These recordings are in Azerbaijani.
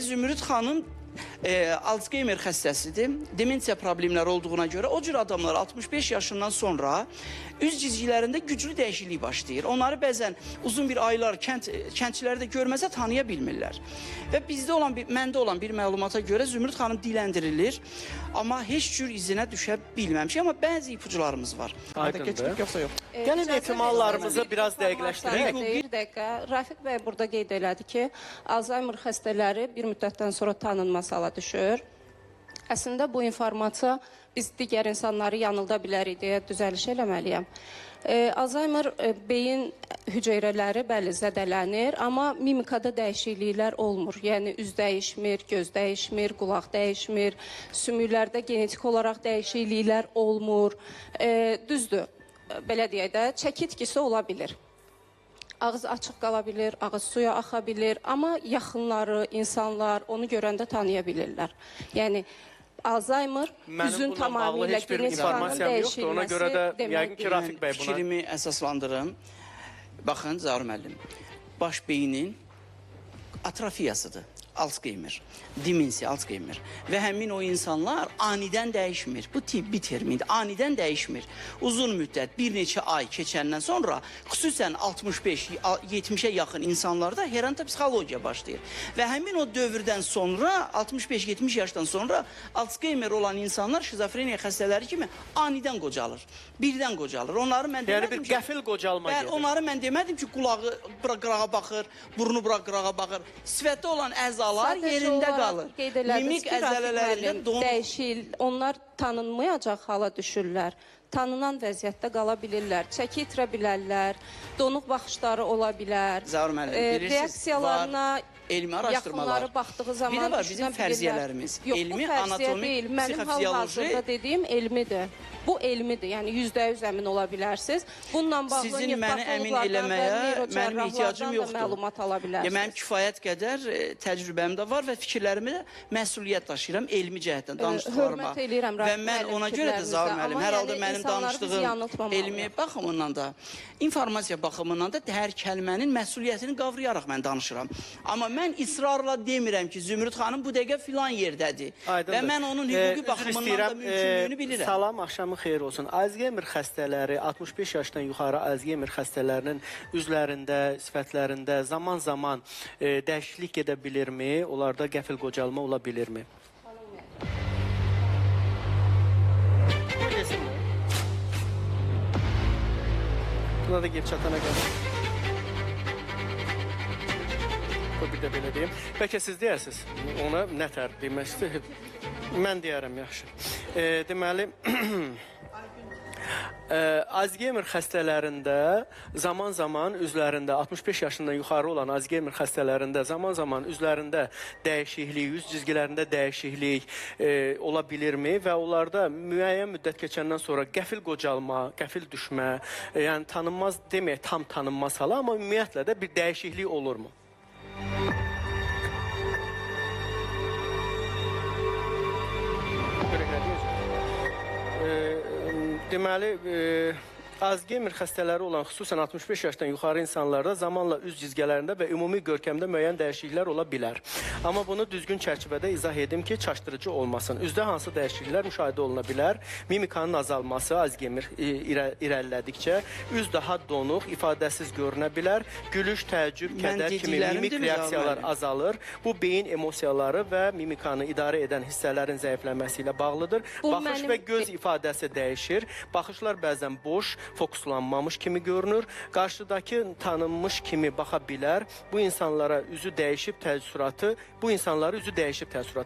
Zümrüt xanım Alzheimer xəstəsidir. Demensiya problemləri olduğuna görə o cür adamlar 65 yaşından sonra üz cizgilərində güclü dəyişiklik başlayır. Onları bəzən uzun bir aylar kəndçiləri də görməsə tanıya bilmirlər. Və bizdə olan, məndə olan bir məlumata görə Zümrüt xanım diləndirilir. Amma heç cür izinə düşə bilməmişik. Amma bəzi ipucularımız var. Aydındır. Yoxsa yox. Gəlin ehtimallarımızı biraz dəqiqləşdirək. Bir dəqiqə. Rafiq bəy burada qeyd elədi ki, Alzheimer xəstələri bir müddətdən sonra tanınması hala düşür. Əslində bu informasiya biz digər insanları yanılda bilərik deyə düzəliş eləməliyəm. Alzheimer beyin hüceyrələri bəli zədələnir, amma mimikada dəyişikliklər olmur. Yəni üz dəyişmir, göz dəyişmir, qulaq dəyişmir, sümüklərdə genetik olaraq dəyişikliklər olmur. Düzdür, belə deyək də, çəki itkisi ola bilir. Ağız açıq qala bilir, ağız suya axa bilir, amma yaxınları, insanlar onu görəndə tanıya bilirlər. Yəni Alzheimer üzün tamamilə genetikanın dəyişilməsi ona görə də yəqin ki, Rafiq bəy buna fikrimi əsaslandırım. Baxın, Zaur müəllim, baş beynin atrofiyasıdır. Alzheimer, demensiya, Alzheimer və həmin o insanlar anidən dəyişmir. Bu tibbi termindir, anidən dəyişmir. Uzun müddət, bir neçə ay keçəndən sonra, xüsusən 65-70-ə yaxın insanlarda hər hansı psixologiya başlayır. Və həmin o dövrdən sonra, 65-70 yaşdan sonra Alzheimer olan insanlar şizofreniya xəstələri kimi anidən qocalır. Birdən qocalır. Onları mən yəni demədim bir qəfil qocalma gedir. Onları mən demədim ki, qulağı bura qırağa baxır, burnu bura qırağa baxır. Sifətdə olan əzalar yerində qalır. Mimik əzələlərində dəyişil, onlar tanınmayacaq hala düşürlər. Tanınan vəziyyətdə qala bilirlər, çəki itirə bilərlər, donuq baxışları ola bilər. Zaur müəllim, bilirsiniz, reaksiyalarına elmi araşdırmalar. Yaxınları baxdığı zaman bir də var bizim fərziyyələrimiz. Yox, elmi, bu fərziyyə anatomi, deyil. Mənim hal-hazırda dediyim elmidir. Bu elmidir, yəni %100 əmin ola bilərsiniz. Bununla bağlı sizin məni əmin eləməyə mənim ehtiyacım yoxdur. Məlumat ala bilərsiniz. Mənim kifayət qədər təcrübəm də var və fikirlərimi də məsuliyyət daşıyıram elmi cəhətdən danışdıqlarıma. Hörmət eləyirəm və mən ona görə də Zaur müəllim, hər halda mənim danışdığım elmi baxımından da, informasiya baxımından da hər kəlmənin məsuliyyətini qavrayaraq mən danışıram. Amma mən israrla demirəm ki, Zümrüt xanım bu dəqiqə filan yerdədir. Və mən onun hüquqi baxımından da mümkünlüyünü bilirəm. Salam, axşamın xeyir olsun. Alzheimer xəstələri, 65 yaşdan yuxarı Alzheimer xəstələrinin üzlərində, sifətlərində zaman-zaman dəyişiklik gedə bilirmi? Onlarda qəfil qocalma ola bilirmi? Buna da gelip çatana qədər. Bir də belə deyim. Bəlkə siz deyərsiniz, ona nətər demək istəyir? Mən deyərəm, yaxşı. Deməli, Alzheimer xəstələrində zaman-zaman üzlərində, 65 yaşından yuxarı olan Alzheimer xəstələrində zaman-zaman üzlərində dəyişiklik, yüz cizgilərində dəyişiklik ola bilirmi? Və onlarda müəyyən müddət keçəndən sonra qəfil qocalma, qəfil düşmə, yəni tanınmaz deməyək, tam tanınmaz hala, amma ümumiyyətlə də bir dəyişiklik olurmu? Deməli, Alzheimer xəstələri olan xüsusən 65 yaşdan yuxarı insanlarda zamanla üz cizgələrində və ümumi görkəmdə müəyyən dəyişikliklər ola bilər. Amma bunu düzgün çərçivədə izah edim ki, çaşdırıcı olmasın. Üzdə hansı dəyişikliklər müşahidə oluna bilər? Mimikanın azalması Alzheimer irəlilədikcə üz daha donuq, ifadəsiz görünə bilər. Gülüş, təəccüb, kədər kimi mimik reaksiyalar azalır. Bu beyin emosiyaları və mimikanı idarə edən hissələrin zəifləməsi ilə bağlıdır. Baxış və göz ifadəsi dəyişir. Baxışlar bəzən boş, fokuslanmamış kimi görünür. Qarşıdakı tanınmış kimi baxa bilər. Bu insanlara üzü dəyişib təəssüratı,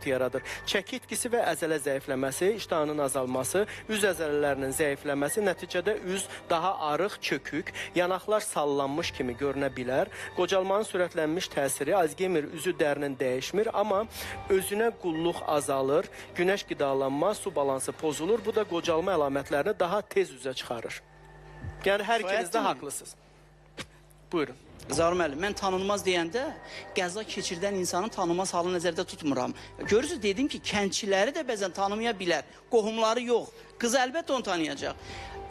yaradır. Çəki itkisi və əzələ zəifləməsi, iştahının azalması, üz əzələlərinin zəifləməsi, nəticədə üz daha arıq, çökük, yanaqlar sallanmış kimi görünə bilər. Qocalmanın sürətlənmiş təsiri Alzheimer üzü dərinin dəyişmir, amma özünə qulluq azalır, günəş qidalanma, su balansı pozulur. Bu da qocalma əlamətlərini daha tez üzə çıxarır. Yəni, hər ikiniz də haqlısınız. Buyurun. Zaur müəllim, mən tanınmaz deyəndə qəza keçirdən insanın tanınmaz halı nəzərdə tutmuram. Görürsünüz, dedim ki, kəndçiləri də bəzən tanımaya bilər. Qohumları yox. Qız əlbəttə onu tanıyacaq.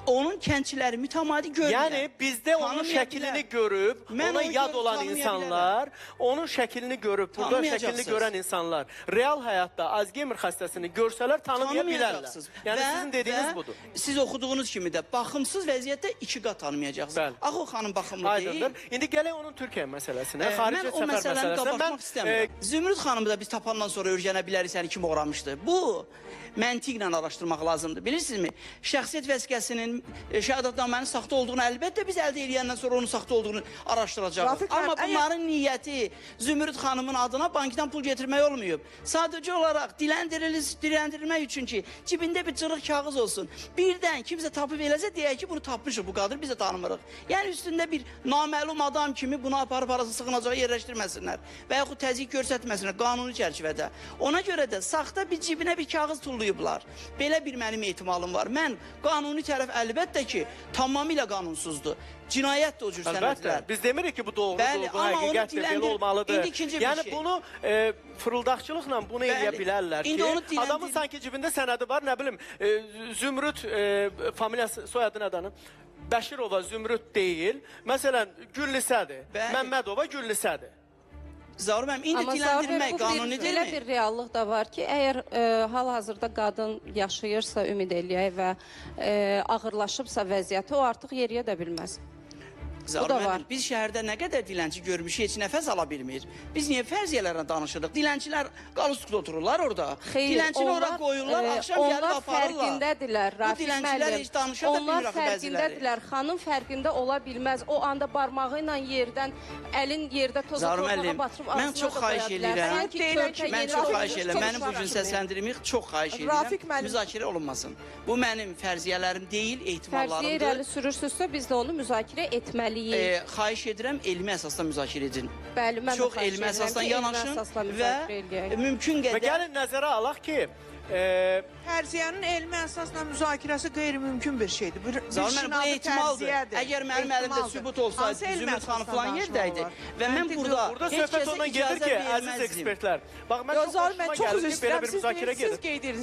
Onun kəndçiləri mütəmadi görürlər. Yəni bizdə onun Tanımaya şəklini bilər. görüb, Mən ona onu yad görüb olan tanımaya insanlar, onun şəklini görüb, burada Tanımayacaqsınız. şəklini görən insanlar real həyatda Alzheimer xəstəsini görsələr tanımaya bilərlər. Tanımayacaqsınız. Yəni Və- sizin dediyiniz və budur. Siz oxuduğunuz kimi də baxımsız vəziyyətdə 2 qat tanımayacaqsınız. Bəli. Axı o xanım baxımlı deyil. Aydındır. İndi gələk onun Türkiyə məsələsinə, xarici Mən o səfər məsələni məsələsinə. qabartmaq istəmirəm. Zümrüd xanımı da biz tapandan sonra öyrənə bilərik səni kim uğramışdı. Bu məntiqlə araşdırmaq lazımdır. Bilirsinizmi? Şəxsiyyət vəsiqəsinin şəhadətnamənin saxta olduğunu əlbəttə biz əldə edəndən sonra onun saxta olduğunu araşdıracağıq. Rafiq müəllim, Amma bunların niyyəti Zümrüd xanımın adına bankdan pul getirmək olmayıb. Sadəcə olaraq diləndirilmək üçün ki, cibində bir cırıq kağız olsun. Birdən kimsə tapıb eləsə deyək ki, bunu tapmışıq bu qadını biz də tanımırıq. Yəni üstündə bir naməlum adam kimi bunu aparıb arası sığınacağı yerləşdirməsinlər və yaxud təzyiq göstərməsinlər qanuni çərçivədə. Ona görə də saxta bir cibinə bir kağız tullayıblar. Belə bir mənim ehtimalım var. Mən qanuni tərəf əlbəttə ki, tamamilə qanunsuzdur. Cinayət də o cür Əlbəttə. sənədlər. Biz demirik ki, bu doğrudur, Bəli, bu amma onu həqiqətdir, belə diləndir- olmalıdır. İndi ikinci bir Yəni şey. bunu fırıldaqçılıqla bunu Bəli. eləyə bilərlər İndi ki, onu diləndir- adamın sanki cibində sənədi var, nə bilim, Zümrüd familiyası, soyadı nədir? Bəşirova Zümrüd deyil. Məsələn, Güllüsədir. Bəli. Məmmədova Güllüsədir. Zaur müəllim, indi Amma diləndirmək qanuni belə deyilmi? bir reallıq da var ki, əgər hal-hazırda qadın yaşayırsa, ümid eləyək və ağırlaşıbsa vəziyyəti, o artıq yeriyə də bilməz. Zaur da müəllim, var. biz şəhərdə nə qədər dilənçi görmüşük, heç nəfəs ala bilmir. Biz niyə fərziyyələrlə danışırıq? Dilənçilər qalustukda otururlar orada. Dilənçini ora qoyurlar, axşam gəlib onlar aparırlar. fərqindədirlər, Bu Rafiq dilənçilər müəllim. heç danışa da Onlar bilmir axı bəziləri. fərqindədirlər. Xanım fərqində ola bilməz. O anda barmağı ilə yerdən, əlin yerdə toza Zaur torpağa müəllim, batırıb mən ağzına çox da xahiş qoya bilər. edirəm. Sanki Deyirəm körpə ki, Mən yeni çox alınmış xahiş edirəm. Mənim bu gün konuşar kimi. səsləndirimi çox xahiş Rafiq edirəm. müəllim- Müzakirə olunmasın. Bu mənim fərziyyələrim deyil, Fərziyə ehtimallarımdır. irəli sürürsünüzsə biz də onu müzakirə etməliyik. Xahiş edirəm, elmi əsasda müzakirə edin. Bəli, mən də Çox xahiş elmi edirəm əsasdan ki, elmi yanaşın əsasla və müzakirə eləyək. mümkün Və qədər gəlin nəzərə alaq ki, Fərziyyənin elmi əsasla müzakirəsi qeyri-mümkün bir şeydir. Bir Zaur müəllim, bu şinadı ehtimaldır. fərziyyədir. Əgər mənim əlimdə Ehtimaldır. sübut olsaydı, Hansı elmi Zümrüd xanım əsasdan falan danışmaq yerdəydi olar? və mən Məntiqli burada olur. burada heç söhbət kəsə ondan gedir icazə ki, əziz verməzdim. ekspertlər, bax mən çox Zaur xoşuma mən çox gəlir üzr ki, belə istəyirəm. bir müzakirə Siz gedir. qeyd edirsiniz.